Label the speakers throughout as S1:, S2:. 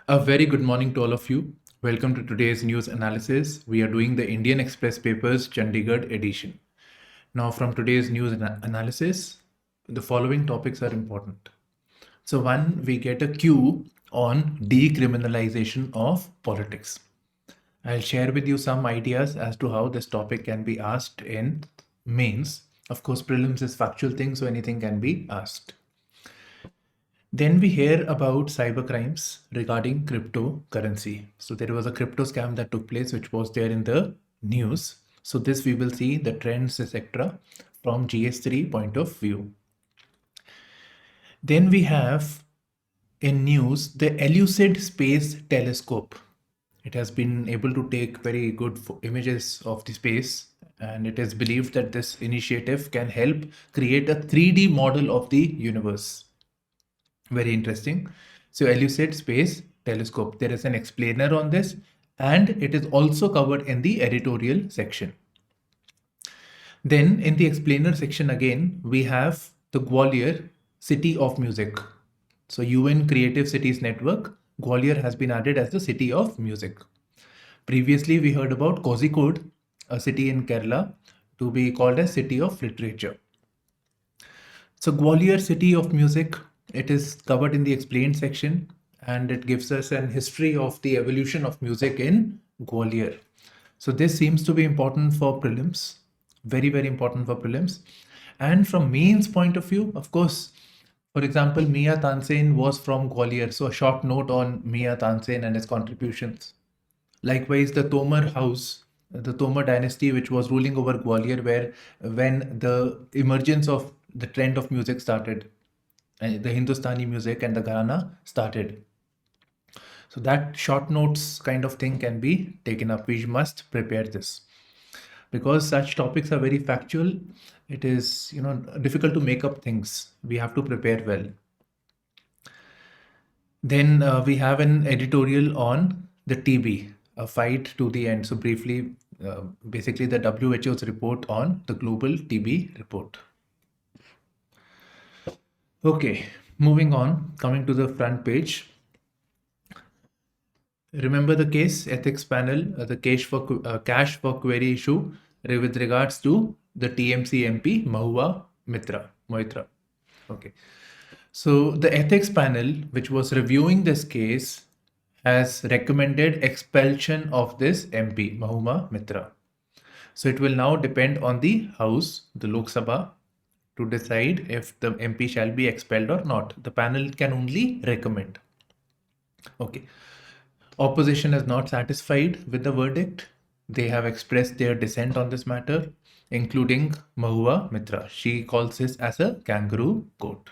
S1: A very good morning to all of you. Welcome to today's news analysis. We are doing the Indian Express Papers Chandigarh edition. Now, from today's news analysis, the following topics are important. So, one, we get a cue on decriminalization of politics. I'll share with you some ideas as to how this topic can be asked in mains. Of course, prelims is factual thing, so anything can be asked. Then we hear about cyber crimes regarding cryptocurrency. So there was a crypto scam that took place, which was there in the news. So this we will see the trends, etc., from GS3 point of view. Then we have in news the Elucid Space Telescope. It has been able to take very good images of the space, and it is believed that this initiative can help create a 3D model of the universe. Very interesting. So Elucid Space Telescope, there is an explainer on this, and it is also covered in the editorial section. Then in the explainer section again, we have the Gwalior City of Music. So UN Creative Cities Network, Gwalior has been added as the City of Music. Previously, we heard about Kozhikode, a city in Kerala, to be called as City of Literature. So Gwalior City of Music, it is covered in the explained section, and it gives us an history of the evolution of music in Gwalior. So this seems to be important for prelims, very, very important for prelims. And from mains point of view, of course, for example, Mia Tansen was from Gwalior. So a short note on Mia Tansen and his contributions. Likewise, the Tomar house, the Tomar dynasty, which was ruling over Gwalior, where when the emergence of the trend of music started, and the Hindustani music and the Gharana started. So that short notes kind of thing can be taken up. We must prepare this because such topics are very factual. It is, difficult to make up things. We have to prepare well. Then we have an editorial on the TB, a fight to the end. So briefly, basically the WHO's report on the global TB report. Okay, moving on, coming to the front page. Remember the case ethics panel, the cash for query issue with regards to the TMC MP Mahua Mitra. Okay. So the ethics panel, which was reviewing this case, has recommended expulsion of this MP Mahua Mitra. So it will now depend on the House, the Lok Sabha, to decide if the MP shall be expelled or not. The panel can only recommend. Okay. Opposition is not satisfied with the verdict. They have expressed their dissent on this matter, including Mahua Mitra. She calls this as a kangaroo court.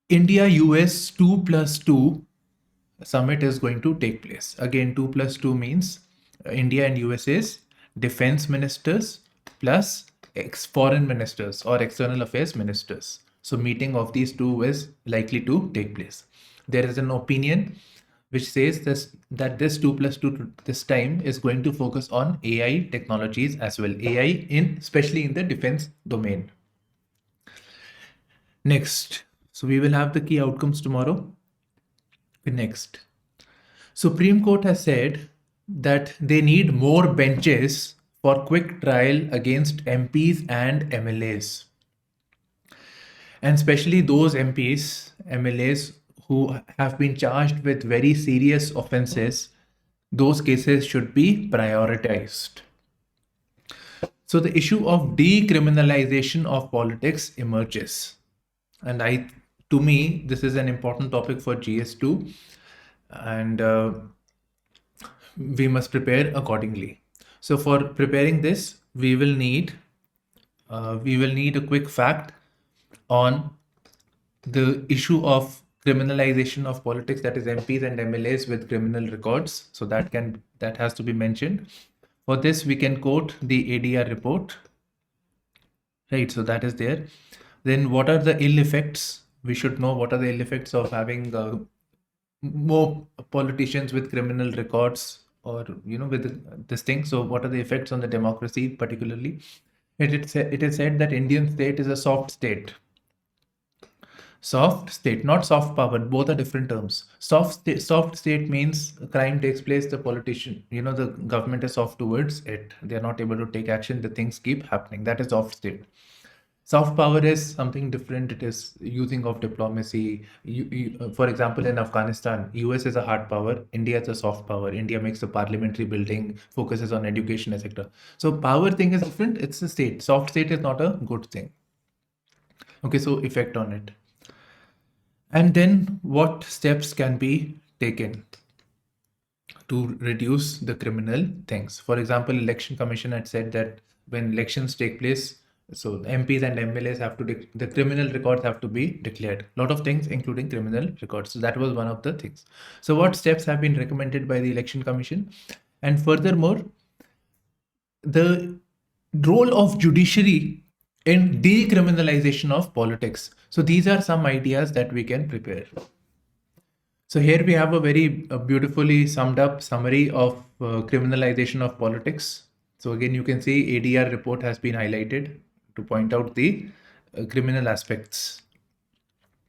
S1: India-US 2+2 summit is going to take place. Again, 2+2 means India and USA's defense ministers plus foreign ministers or external affairs ministers. So meeting of these two is likely to take place. There is an opinion which says that this 2+2 this time is going to focus on AI technologies as well. AI especially in the defense domain. Next, so we will have the key outcomes tomorrow. Next, Supreme Court has said that they need more benches for quick trial against MPs and MLAs. And especially those MPs, MLAs who have been charged with very serious offenses, those cases should be prioritized. So the issue of decriminalization of politics emerges. And to me, this is an important topic for GS2, and we must prepare accordingly. So for preparing this, we will need a quick fact on the issue of criminalization of politics, that is MPs and MLAs with criminal records. So that has to be mentioned. For this, we can quote the ADR report. Right, so that is there. Then what are the ill effects? We should know what are the ill effects of having more politicians with criminal records, or with this thing. So what are the effects on the democracy particularly? It is said that Indian state is a soft state. Soft state, not soft power. Both are different terms. Soft state means crime takes place. The politician, the government is soft towards it. They are not able to take action. The things keep happening. That is soft state. Soft power is something different. It is using of diplomacy. For example, in Afghanistan, US is a hard power. India is a soft power. India makes a parliamentary building, focuses on education, etc. So power thing is different. It's a state. Soft state is not a good thing. Okay, so effect on it. And then what steps can be taken to reduce the criminal things? For example, Election Commission had said that when elections take place, so MPs and MLAs have to, the criminal records have to be declared. A lot of things, including criminal records. So that was one of the things. So what steps have been recommended by the Election Commission? And furthermore, the role of judiciary in decriminalization of politics. So these are some ideas that we can prepare. So here we have a very beautifully summed up summary of criminalization of politics. So again, you can see ADR report has been highlighted to point out the criminal aspects.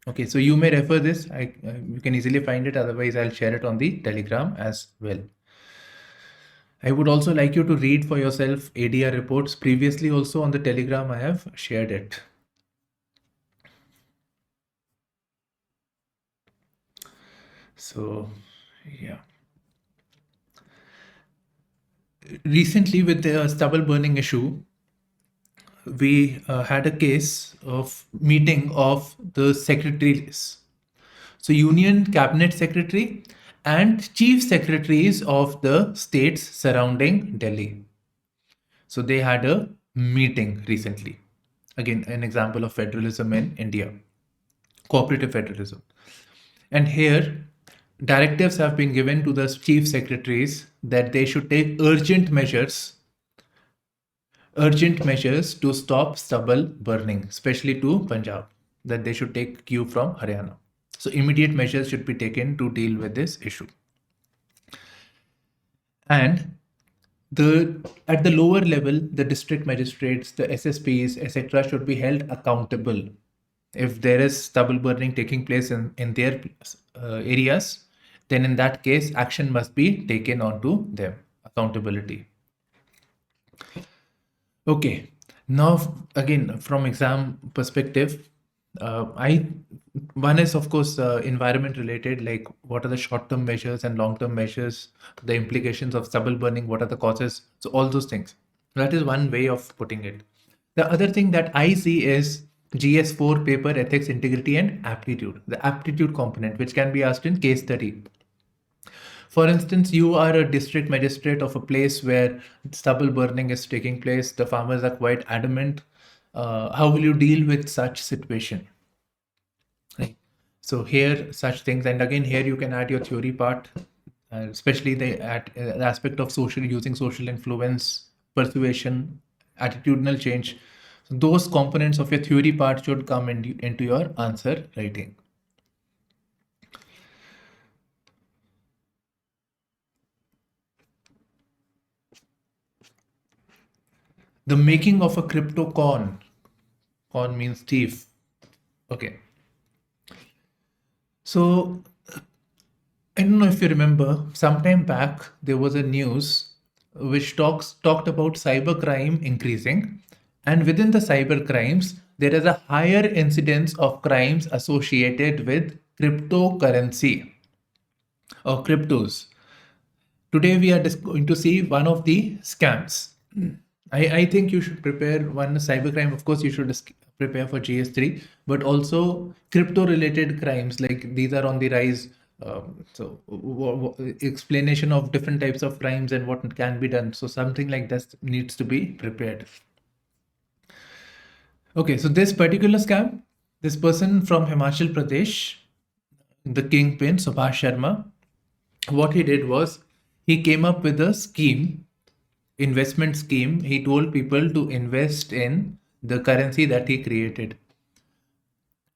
S1: Okay, so you may refer this. You can easily find it. Otherwise, I'll share it on the Telegram as well. I would also like you to read for yourself ADR reports. Previously also on the Telegram, I have shared it. So, yeah. Recently with the stubble burning issue, we had a case of meeting of the secretaries. So Union Cabinet Secretary and Chief Secretaries of the states surrounding Delhi. So they had a meeting recently. Again, an example of federalism in India, cooperative federalism. And here, directives have been given to the chief secretaries that they should take urgent measures to stop stubble burning, especially to Punjab, that they should take cue from Haryana. So immediate measures should be taken to deal with this issue. And at the lower level, the district magistrates, the SSPs, etc., should be held accountable. If there is stubble burning taking place in their areas, then in that case, action must be taken onto them. Accountability. Okay. Now, again, from exam perspective, one is of course environment related, like what are the short-term measures and long-term measures, the implications of stubble burning, what are the causes, so all those things. That is one way of putting it. The other thing that I see is GS4 paper ethics, integrity and aptitude, the aptitude component, which can be asked in case study. For instance, you are a district magistrate of a place where stubble burning is taking place. The farmers are quite adamant. How will you deal with such situation? Right. So here, such things, and again here you can add your theory part, especially the aspect of using social influence, persuasion, attitudinal change. So those components of your theory part should come into your answer writing. The making of a crypto con. Con means thief. Okay. So I don't know if you remember, sometime back there was a news which talked about cybercrime increasing, and within the cyber crimes there is a higher incidence of crimes associated with cryptocurrency or cryptos. Today we are just going to see one of the scams. I think you should prepare one cybercrime. Of course, you should prepare for GS3, but also crypto related crimes, like these are on the rise. So explanation of different types of crimes and what can be done. So something like this needs to be prepared. Okay, so this particular scam, this person from Himachal Pradesh, the kingpin, Subhash Sharma, what he did was he came up with a scheme, investment scheme. He told people to invest in the currency that he created.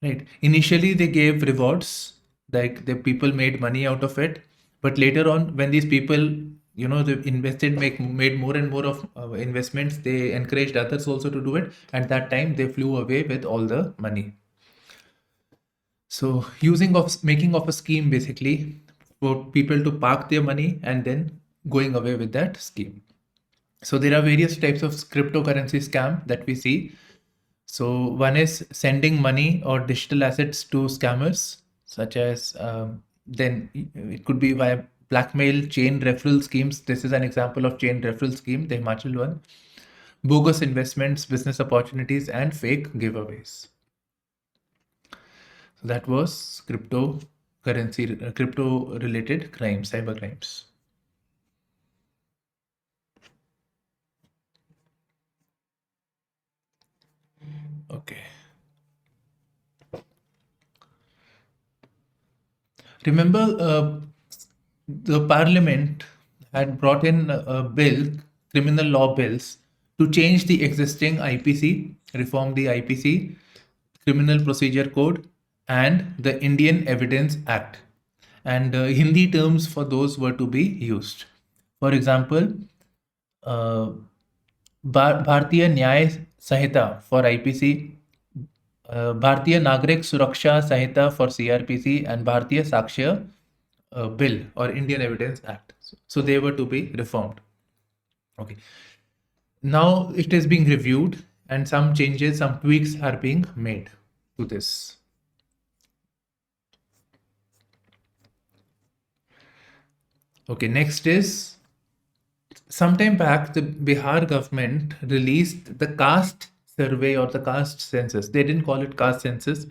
S1: Right. Initially, they gave rewards, like the people made money out of it. But later on, when these people, they invested, made more and more of investments, they encouraged others also to do it. At that time, they flew away with all the money. So making of a scheme basically for people to park their money and then going away with that scheme. So there are various types of cryptocurrency scam that we see. So one is sending money or digital assets to scammers, such as then it could be via blackmail, chain referral schemes. This is an example of chain referral scheme, the Himachal one. Bogus investments, business opportunities, and fake giveaways. So that was cryptocurrency, crypto-related crimes, cyber crimes. Okay. Remember, the Parliament had brought in a bill, criminal law bills, to change the existing IPC, reform the IPC, Criminal Procedure Code, and the Indian Evidence Act. And Hindi terms for those were to be used. For example, भारतीय न्याय संहिता for IPC, भारतीय नागरिक सुरक्षा संहिता for CRPC, and भारतीय साक्ष्य bill or Indian Evidence Act. So they were to be reformed. Okay. Now it is being reviewed and some changes, some tweaks are being made to this. Okay, next is sometime back the Bihar government released the caste survey or the caste census. They didn't call it caste census,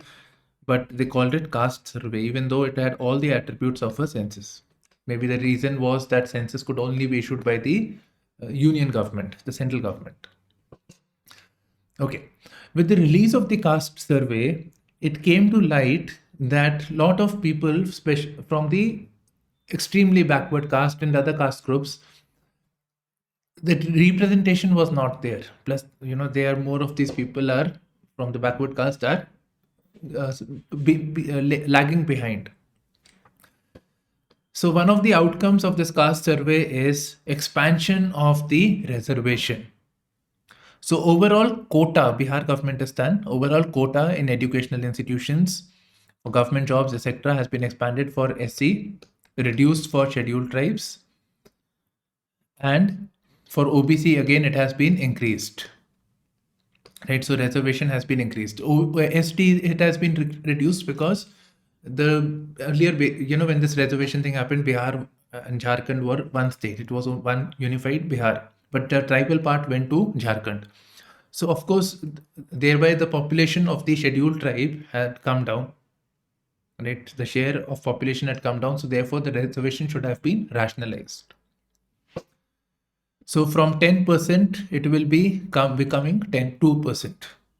S1: but they called it caste survey, even though it had all the attributes of a census. Maybe the reason was that census could only be issued by the union government, the central government. Okay, with the release of the caste survey, it came to light that lot of people, from the extremely backward caste and other caste groups, the representation was not there. Plus, there are more of these people are from the backward caste are lagging behind. So one of the outcomes of this caste survey is expansion of the reservation. So overall quota, Bihar government has done, overall quota in educational institutions for government jobs, etc. has been expanded for SC, reduced for scheduled tribes, and for OBC again it has been increased. Right, so reservation has been increased. ST it has been reduced because the earlier, when this reservation thing happened, Bihar and Jharkhand were one state. It was one unified Bihar, but the tribal part went to Jharkhand. So of course, thereby the population of the scheduled tribe had come down. Right, the share of population had come down. So therefore, the reservation should have been rationalized. So from 10%, it will be becoming 2%.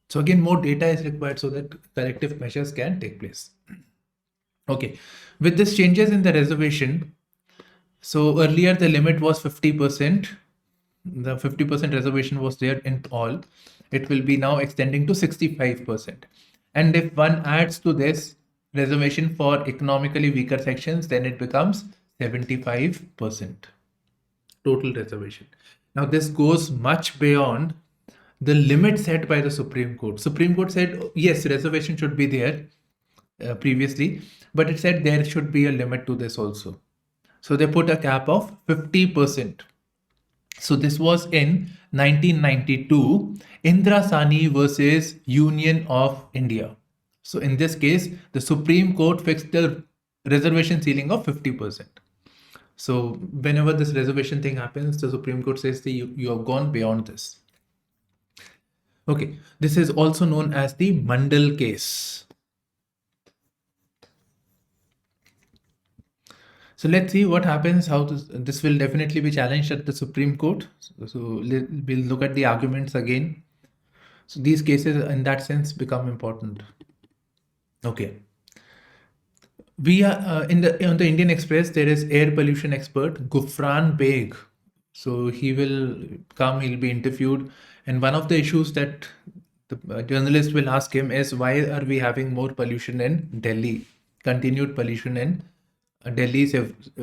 S1: So again, more data is required so that corrective measures can take place. Okay, with this changes in the reservation, so earlier the limit was 50%. The 50% reservation was there in all. It will be now extending to 65%. And if one adds to this reservation for economically weaker sections, then it becomes 75% total reservation. Now this goes much beyond the limit set by the Supreme Court. Supreme Court said, yes, reservation should be there previously, but it said there should be a limit to this also. So they put a cap of 50%. So this was in 1992, Indra Sani versus Union of India. So in this case, the Supreme Court fixed the reservation ceiling of 50%. So whenever this reservation thing happens, the Supreme Court says that you have gone beyond this. Okay, this is also known as the Mandal case. So let's see what happens, how this will definitely be challenged at the Supreme Court. So we'll look at the arguments again. So these cases in that sense become important. Okay. We are on the Indian Express, there is air pollution expert Gufran Beg. So he will come, he'll be interviewed. And one of the issues that the journalist will ask him is, why are we having more pollution in Delhi? Continued pollution in Delhi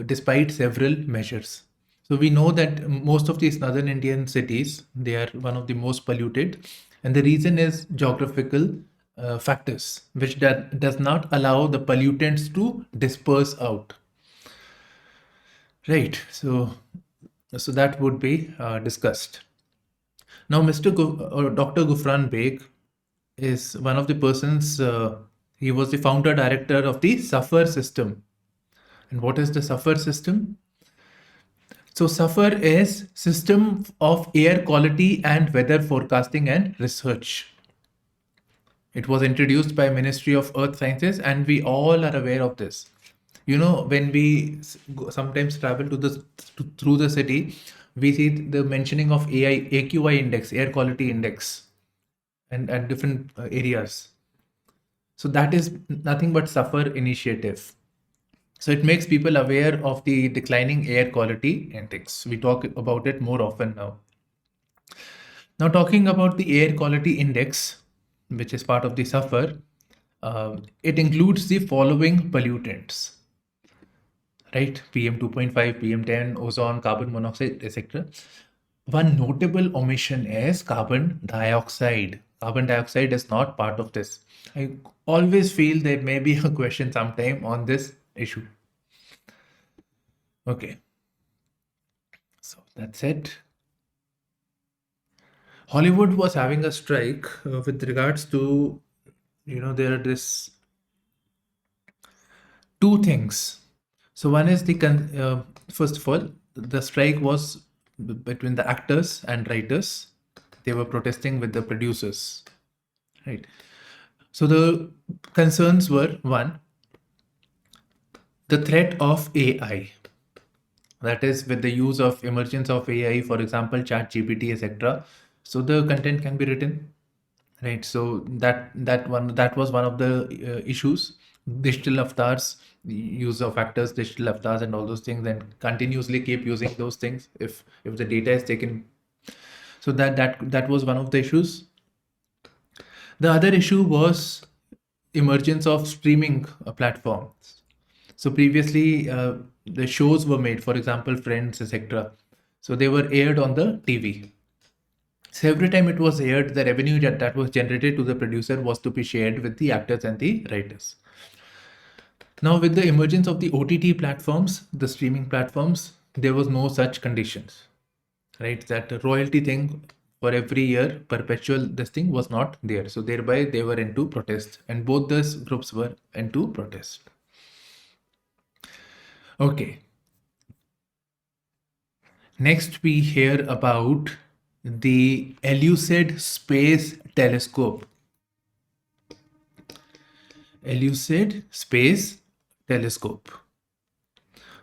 S1: despite several measures. So we know that most of these northern Indian cities, they are one of the most polluted. And the reason is geographical. factors, which does not allow the pollutants to disperse out. Right. So that would be discussed. Now, Dr. Gufran Beg is one of the persons. He was the founder director of the SUFFER system. And what is the SUFFER system? So SUFFER is System of Air Quality and Weather Forecasting and Research. It was introduced by Ministry of Earth Sciences, and we all are aware of this. You know, when we sometimes travel through the city, we see the mentioning of AQI index, air quality index, and at different areas. So that is nothing but SUFFER initiative. So it makes people aware of the declining air quality index. We talk about it more often now. Now, talking about the air quality index, which is part of the SUFFER, it includes the following pollutants, right? PM 2.5, PM 10, ozone, carbon monoxide, etc. One notable omission is carbon dioxide. Carbon dioxide is not part of this. I always feel there may be a question sometime on this issue. Okay. So that's it. Hollywood was having a strike with regards to, there are this two things. So one is first of all, the strike was between the actors and writers. They were protesting with the producers, right? So the concerns were, one, the threat of AI. That is, with the use of emergence of AI, for example, chat GPT, etc. So the content can be written, right? So that was one of the issues. Digital avatars, the use of actors, digital avatars, and all those things, and continuously keep using those things if the data is taken. So that was one of the issues. The other issue was emergence of streaming platforms. So previously, the shows were made, for example, Friends, etc. So they were aired on the TV. So every time it was aired, the revenue that was generated to the producer was to be shared with the actors and the writers. Now, with the emergence of the OTT platforms, the streaming platforms, there was no such conditions, right? That royalty thing for every year, perpetual, this thing was not there. So thereby they were into protest, and both these groups were into protest. Okay. Next, we hear about the Elucid Space Telescope. Elucid Space Telescope.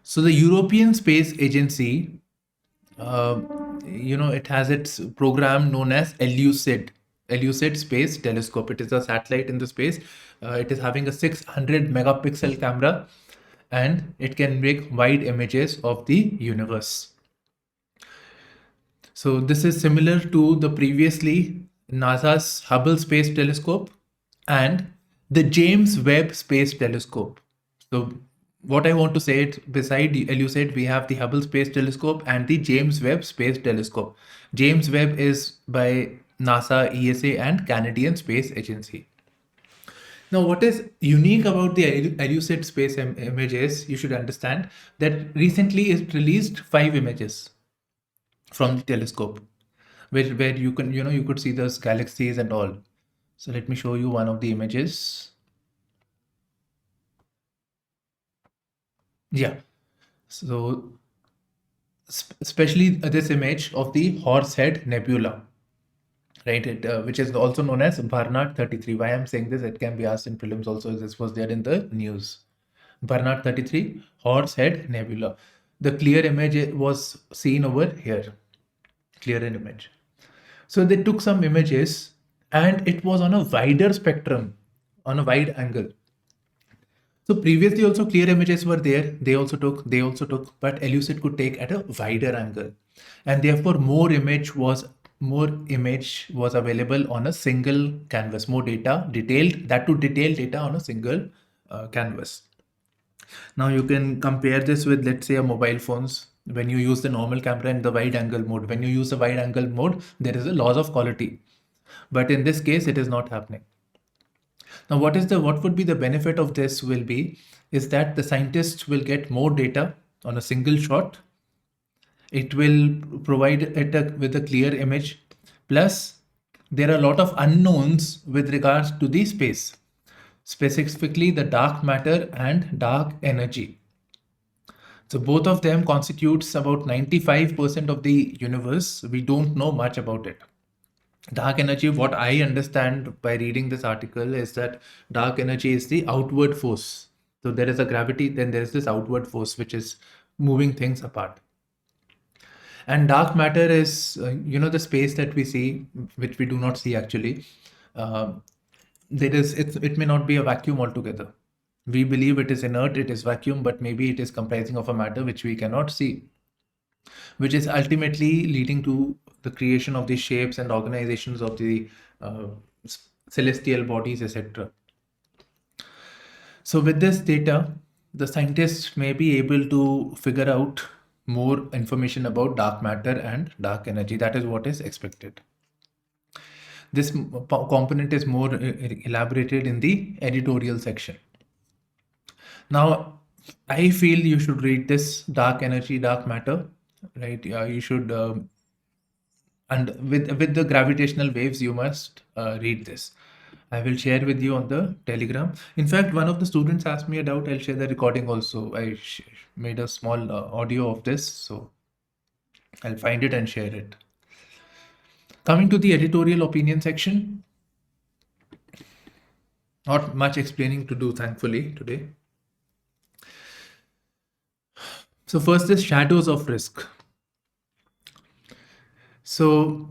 S1: So the European Space Agency, it has its program known as Elucid Space Telescope. It is a satellite in the space. It is having a 600 megapixel camera, and it can make wide images of the universe. So this is similar to the previously NASA's Hubble Space Telescope and the James Webb Space Telescope. So what I want to say is, beside the Elucid, we have the Hubble Space Telescope and the James Webb Space Telescope. James Webb is by NASA, ESA, and Canadian Space Agency. Now, what is unique about the Elucid space images, you should understand that recently it released 5 images from the telescope, where you can, you could see those galaxies and all. So let me show you one of the images. Yeah. So especially this image of the Horsehead Nebula, right? Which is also known as Barnard 33. Why I'm saying this, it can be asked in prelims also. This was there in the news. Barnard 33, Horsehead Nebula. The clear image was seen over here. Clear image. So they took some images, and it was on a wider spectrum, on a wide angle. So previously also clear images were there. They also took, but Elucid could take at a wider angle, and therefore more image was available on a single canvas. More data, detailed data on a single canvas. Now you can compare this with, let's say, a mobile phones. When you use the normal camera in the wide angle mode, when you use the wide angle mode, there is a loss of quality. But in this case, it is not happening. Now, what would be the benefit of this will be is that the scientists will get more data on a single shot. It will provide it with a clear image. Plus, there are a lot of unknowns with regards to the space, specifically the dark matter and dark energy. So both of them constitutes about 95% of the universe. We don't know much about it. Dark energy, what I understand by reading this article is that dark energy is the outward force. So there is a gravity, then there is this outward force which is moving things apart. And dark matter is, the space that we see, which we do not see actually. It may not be a vacuum altogether. We believe it is inert, it is vacuum, but maybe it is comprising of a matter which we cannot see, which is ultimately leading to the creation of the shapes and organizations of the celestial bodies, etc. So with this data, the scientists may be able to figure out more information about dark matter and dark energy. That is what is expected. This component is more elaborated in the editorial section. Now, I feel you should read this dark energy, dark matter, right? You should, and with the gravitational waves, you must read this. I will share with you on the Telegram. In fact, one of the students asked me a doubt. I'll share the recording also. I made a small audio of this, so I'll find it and share it. Coming to the editorial opinion section, not much explaining to do, thankfully, today. So first is shadows of risk. So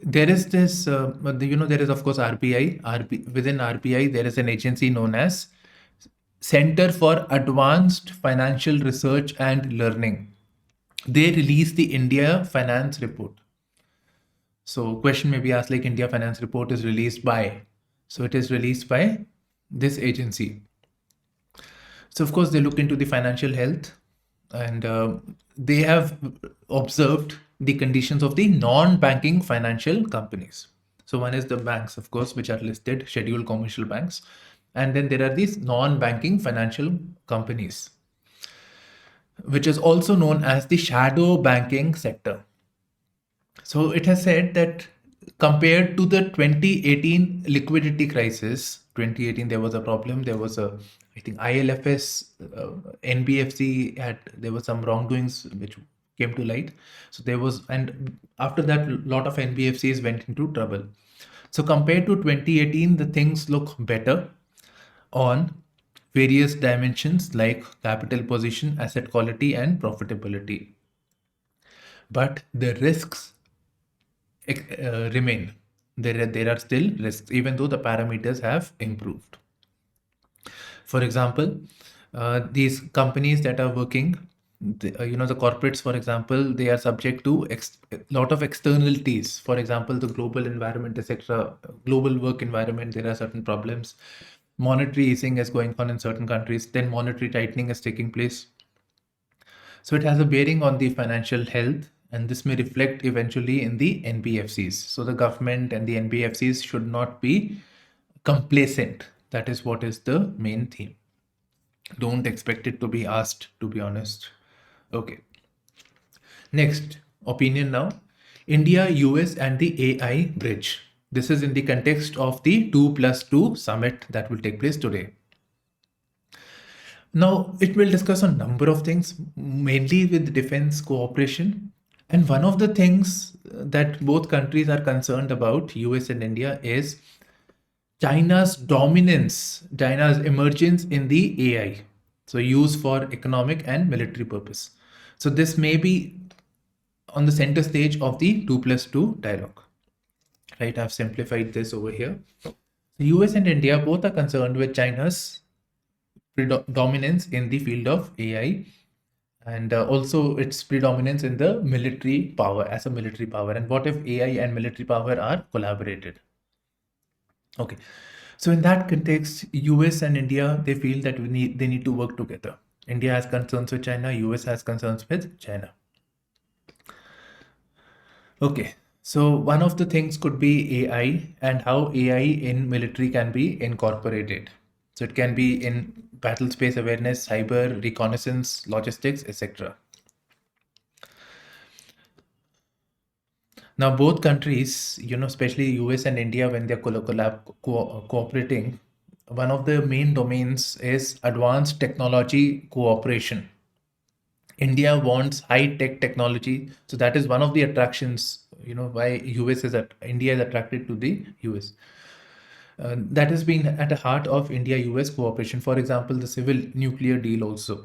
S1: there is this, there is of course RBI. Within RBI, there is an agency known as Center for Advanced Financial Research and Learning. They release the India Finance Report. So question may be asked, like, India Finance Report is released by. So it is released by this agency. So of course they look into the financial health, and they have observed the conditions of the non-banking financial companies. So one is the banks, of course, which are listed, scheduled commercial banks. And then there are these non-banking financial companies, which is also known as the shadow banking sector. So it has said that compared to the 2018 liquidity crisis, 2018 there was a problem. There was I think ILFS, NBFC there were some wrongdoings which came to light. So there was, and after that, a lot of NBFCs went into trouble. So compared to 2018, the things look better on various dimensions like capital position, asset quality, and profitability. But the risks remain. There are still risks, even though the parameters have improved. For example, these companies that are working, the corporates, for example, they are subject to a lot of externalities. For example, the global environment, etc., global work environment, there are certain problems. Monetary easing is going on in certain countries, then monetary tightening is taking place. So it has a bearing on the financial health, and this may reflect eventually in the NBFCs. So the government and the NBFCs should not be complacent. That is what is the main theme. Don't expect it to be asked, to be honest. Okay. Next, opinion now. India, US, and the AI bridge. This is in the context of the 2+2 summit that will take place today. Now, it will discuss a number of things, mainly with defense cooperation. And one of the things that both countries are concerned about, US and India, is China's dominance, China's emergence in the AI. So used for economic and military purpose. So this may be on the center stage of the 2+2 dialogue. Right, I've simplified this over here. The US and India both are concerned with China's dominance in the field of AI, and also its predominance in the military power, as a military power. And what if AI and military power are collaborated? Okay, so in that context, US and India, they feel that they need to work together. India has concerns with China, US has concerns with China. Okay, So one of the things could be AI and how AI in military can be incorporated. So it can be in battle space awareness, cyber, reconnaissance, logistics, etc. Now, both countries, especially US and India, when they're cooperating, one of the main domains is advanced technology cooperation. India wants high tech technology, so that is one of the attractions. Why India is attracted to the US. That has been at the heart of India-US cooperation. For example, the civil nuclear deal also.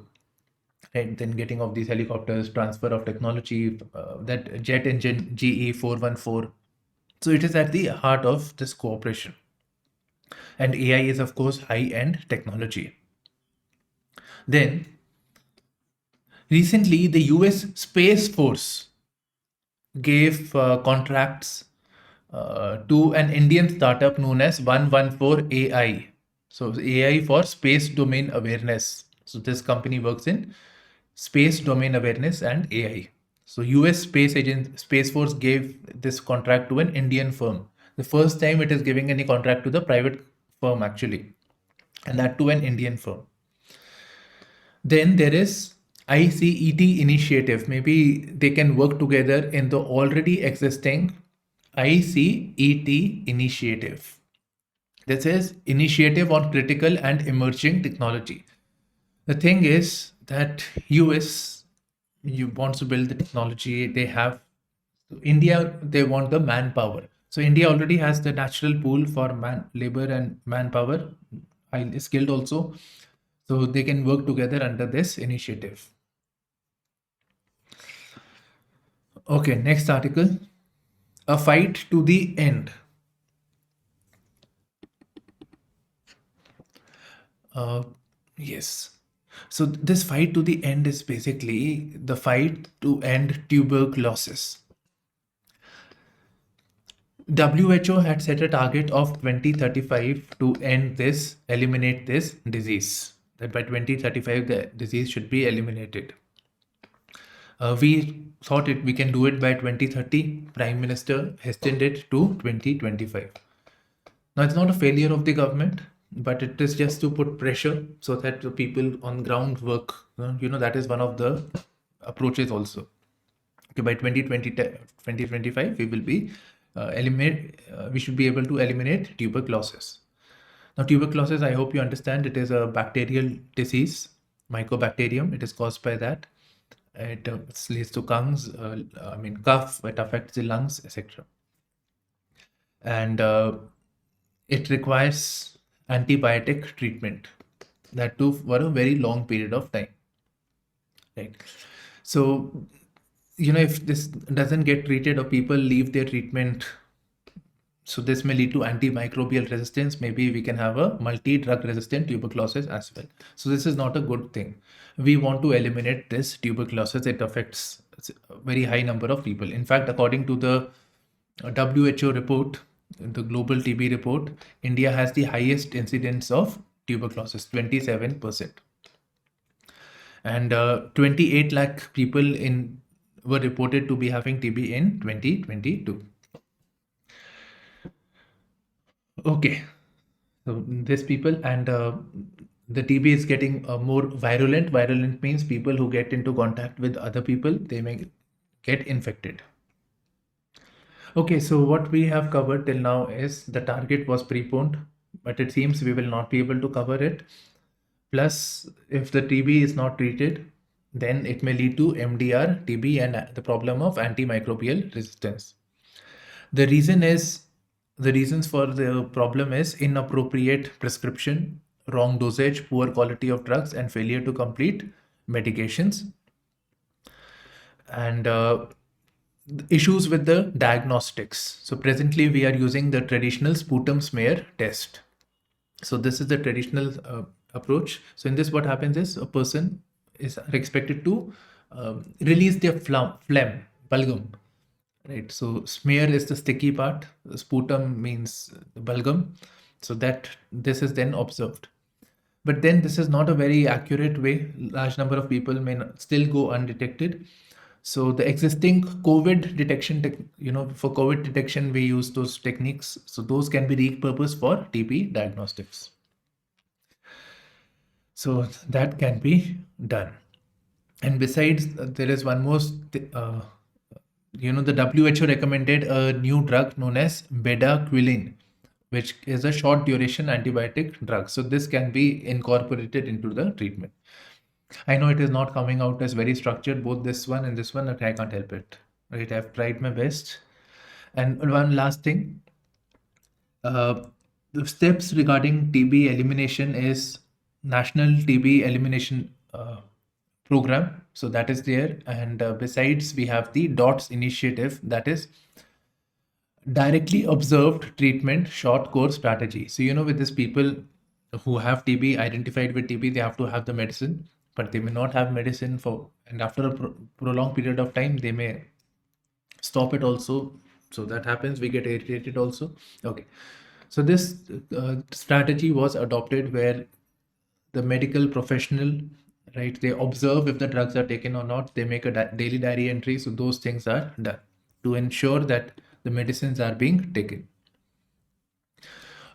S1: And then getting of these helicopters, transfer of technology, that jet engine GE 414. So it is at the heart of this cooperation. And AI is, of course, high-end technology. Then, recently, the US Space Force gave contracts to an Indian startup known as 114 AI. So, AI for space domain awareness. So, this company works in space domain awareness and AI. So US Space Force gave this contract to an Indian firm. The first time it is giving any contract to the private firm actually, and that to an Indian firm. Then there is ICET initiative. Maybe they can work together in the already existing ICET initiative. This is Initiative on Critical and Emerging Technology. The thing is that US you wants to build the technology. They have India. They want the manpower. So India already has the natural pool for labor and manpower, highly skilled also. So they can work together under this initiative. Okay, next article. A fight to the end. Uh, yes. So this fight to the end is basically the fight to end tuberculosis. WHO had set a target of 2035 to eliminate this disease. That by 2035 the disease should be eliminated. We thought we can do it by 2030. Prime Minister hastened it to 2025. Now it's not a failure of the government, but it is just to put pressure so that the people on ground work. That is one of the approaches also. Okay, by 2025 we will be we should be able to eliminate tuberculosis. Now tuberculosis, I hope you understand, it is a bacterial disease, mycobacterium. It is caused by that. It leads to cough. It affects the lungs, etc. And it requires antibiotic treatment, that too for a very long period of time, right? So if this doesn't get treated or people leave their treatment, so this may lead to antimicrobial resistance. Maybe we can have a multi-drug resistant tuberculosis as well. So this is not a good thing. We want to eliminate this tuberculosis. It affects a very high number of people. In fact, according to the WHO report, the global TB report, India has the highest incidence of tuberculosis, 27%. And 28 lakh people were reported to be having TB in 2022. Okay, so these people, and the TB is getting more virulent. Virulent means people who get into contact with other people, they may get infected. Okay, so what we have covered till now is the target was preponed, but it seems we will not be able to cover it. Plus, if the TB is not treated, then it may lead to MDR, TB, and the problem of antimicrobial resistance. The reasons for the problem is inappropriate prescription, wrong dosage, poor quality of drugs, and failure to complete medications. And issues with the diagnostics. So presently we are using the traditional sputum smear test. So this is the traditional approach. So in this, what happens is a person is expected to release their phlegm, bulgum, right? So smear is the sticky part. Sputum means the bulgum. So that this is then observed. But then this is not a very accurate way. Large number of people may still go undetected. So the existing COVID detection, for COVID detection, we use those techniques. So those can be repurposed for TB diagnostics. So that can be done. And besides, there is one more, the WHO recommended a new drug known as bedaquiline, which is a short duration antibiotic drug. So this can be incorporated into the treatment. I know it is not coming out as very structured, both this one and this one, but I can't help it. Right, I've tried my best. And one last thing, uh, the steps regarding TB elimination is National TB Elimination Program. So that is there. And besides, we have the DOTS initiative, that is directly observed treatment short course strategy. So, with these people who have TB, identified with TB, they have to have the medicine, but they may not have medicine and after a prolonged period of time, they may stop it also. So that happens, we get irritated also. Okay. So this strategy was adopted where the medical professional, right, they observe if the drugs are taken or not, they make a daily diary entry. So those things are done to ensure that the medicines are being taken.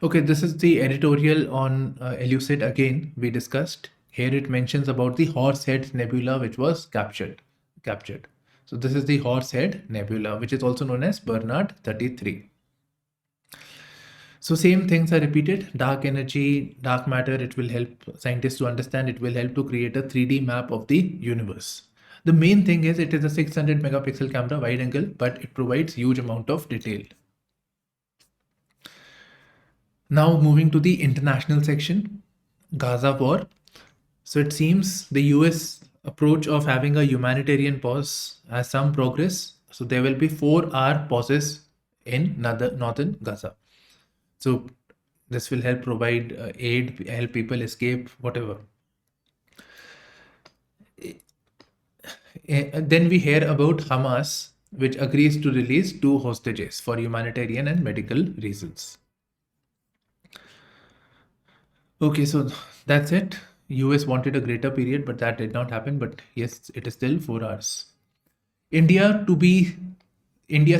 S1: Okay, this is the editorial on Elucid again we discussed. Here it mentions about the Horsehead Nebula, which was captured. So this is the Horsehead Nebula, which is also known as Bernard 33. So same things are repeated. Dark energy, dark matter, it will help scientists to understand, it will help to create a 3D map of the universe. The main thing is it is a 600 megapixel camera wide angle, but it provides huge amount of detail. Now moving to the international section, Gaza war. So it seems the US approach of having a humanitarian pause has some progress. So there will be 4-hour pauses in northern Gaza. So this will help provide aid, help people escape, whatever. Then we hear about Hamas, which agrees to release 2 hostages for humanitarian and medical reasons. Okay, so that's it. US wanted a greater period, but that did not happen. But yes, it is still 4 hours. India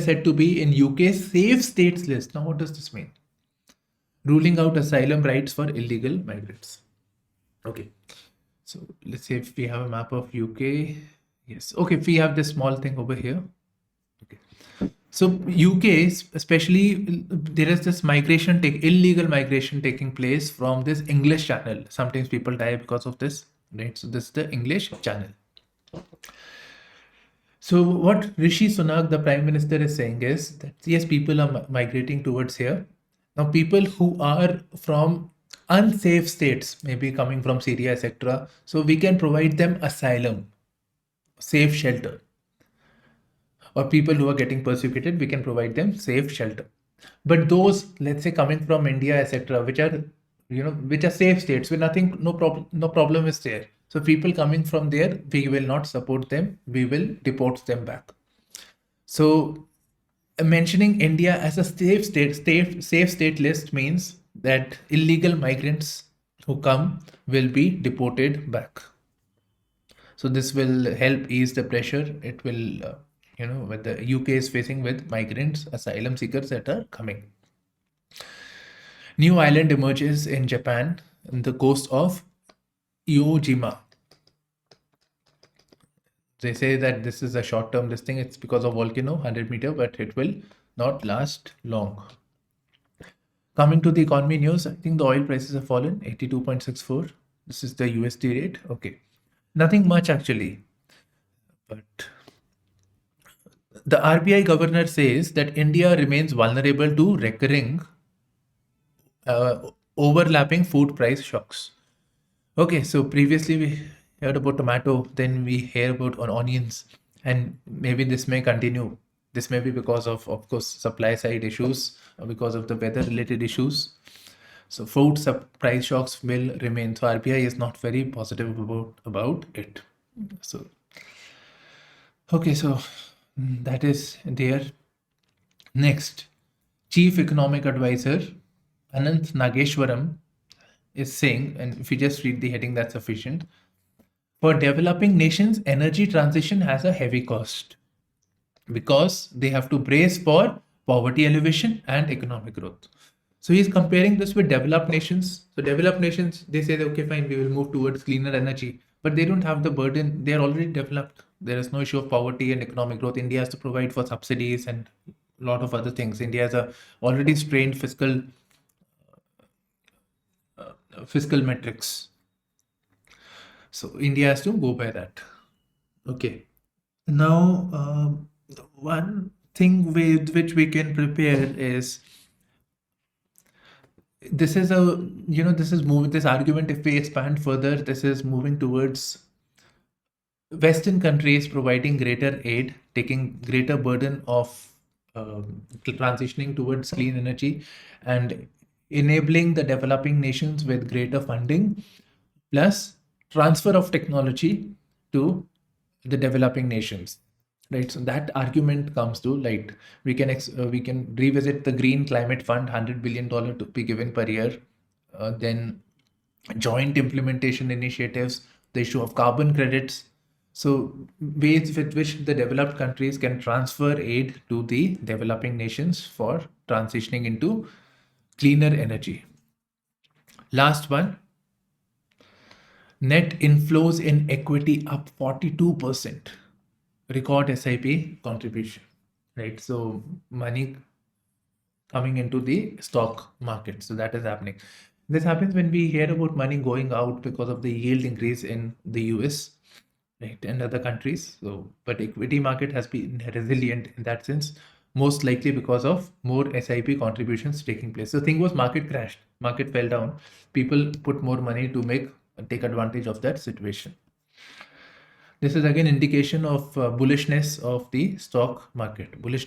S1: said to be in UK's safe states list. Now, what does this mean? Ruling out asylum rights for illegal migrants. Okay, so let's say if we have a map of UK. Yes, okay, if we have this small thing over here. Okay, so UK, especially, there is this illegal migration taking place from this English channel. Sometimes people die because of this, right? So this is the English channel. So what Rishi Sunak, the Prime Minister, is saying is that yes, people are migrating towards here. Now, people who are from unsafe states, maybe coming from Syria, etc., so we can provide them asylum, safe shelter. Or people who are getting persecuted, we can provide them safe shelter. But those, let's say, coming from India, etc., which are safe states, where no problem is there. So people coming from there, we will not support them. We will deport them back. So mentioning India as a safe state list means that illegal migrants who come will be deported back. So this will help ease the pressure. It will, what the UK is facing with migrants, asylum seekers that are coming. New island emerges in Japan on the coast of Iwo. They say that this is a short-term thing. It's because of volcano, 100 meter, but it will not last long. Coming to the economy news, I think the oil prices have fallen, 82.64. This is the USD rate. Okay. Nothing much actually. But the RBI governor says that India remains vulnerable to recurring overlapping food price shocks. Okay, so previously we heard about tomato, then we hear about onions, and maybe this may continue. This may be because of course, supply side issues, because of the weather related issues. So food price shocks will remain. So RBI is not very positive about it. So okay, so that is there. Next, Chief Economic Advisor Anant Nageshwaram is saying, and if you just read the heading, that's sufficient. For developing nations, energy transition has a heavy cost because they have to brace for poverty elevation and economic growth. So he's comparing this with developed nations. So developed nations, they say, okay, fine, we will move towards cleaner energy, but they don't have the burden. They are already developed. There is no issue of poverty and economic growth. India has to provide for subsidies and a lot of other things. India has a already strained fiscal metrics. So India has to go by that. Okay. Now, one thing with which we can prepare is this is this argument, if we expand further, this is moving towards Western countries providing greater aid, taking greater burden of transitioning towards clean energy and enabling the developing nations with greater funding, plus transfer of technology to the developing nations. Right, so that argument comes to light. We can revisit the Green Climate Fund, $100 billion to be given per year. Then joint implementation initiatives, the issue of carbon credits. So ways with which the developed countries can transfer aid to the developing nations for transitioning into cleaner energy. Last one, net inflows in equity up 42%. Record SIP contribution, right? So money coming into the stock market. So that is happening. This happens when we hear about money going out because of the yield increase in the US, right, and other countries. So, but equity market has been resilient in that sense, most likely because of more SIP contributions taking place. So thing was, market crashed, market fell down. People put more money to take advantage of that situation. This is again indication of bullishness of the stock market. Bullishness